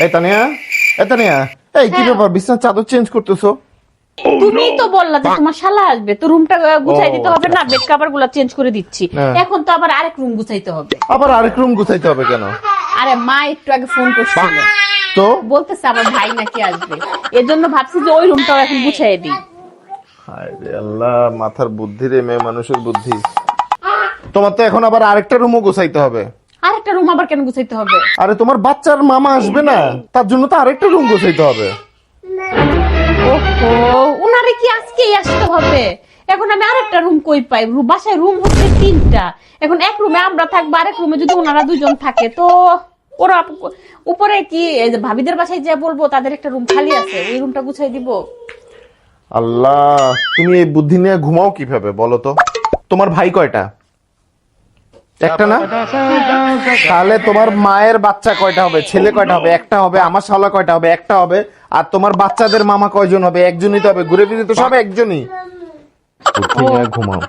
এই তানিয়া, এই তানিয়া, এই কি ব্যাপার, বিছানার চাদর চেঞ্জ করতেছো? তুমি তো বললা যে তোমার শালা আসবে, তো রুমটা গুছাই দিতে হবে না? বেড কভার গুলা চেঞ্জ করে দিচ্ছি, এখন তো আবার আরেক রুম গুছাইতে হবে। আবার আরেক রুম গুছাইতে হবে কেন? আরে মা একটু আগে ফোন করছিল, তো বলতেছে আমার ভাই নাকি আসবে, এজন্য ভাবছি যে ওই রুমটাও এখন গুছাই দিই। হায় রে আল্লাহ, মাথার বুদ্ধি রে, মেয়ে মানুষের বুদ্ধি। তোমার তো এখন আবার আরেকটা রুমও গুছাইতে হবে। আরেকটা রুম আবার কেন গুছাইতে হবে? আরে তোমার বাচ্চার মামা আসবে না, তার জন্য তো আরেকটা রুম গুছাইতে হবে। ওহো, উনারে কি আজকেই আসতে হবে? এখন আমি আরেকটা রুম কই পাই? বাসায় রুম হচ্ছে 3টা, এখন এক রুমে আমরা থাকবো, আরেক রুমে যদি ওনারা 2জন থাকে তো ওরা উপরে কি এই যে ভাবিদের বাসায় যে বলবো তাদের একটা রুম খালি আছে, ওই রুমটা গুছাই দিব। আল্লাহ, তুমি এই বুদ্ধি নিয়ে ঘুমাও কিভাবে বলো তো? তোমার ভাই কয়টা? একটা না? তাহলে তোমার মায়ের বাচ্চা কয়টা হবে? ছেলে কয়টা হবে? একটা হবে। আমার শালা কয়টা হবে? একটা হবে। আর তোমার বাচ্চাদের মামা কয়জন হবে? একজনই তো হবে। ঘুরে ফিরে তো সব একজনই। বুদ্ধি নিয়ে ঘুমাও।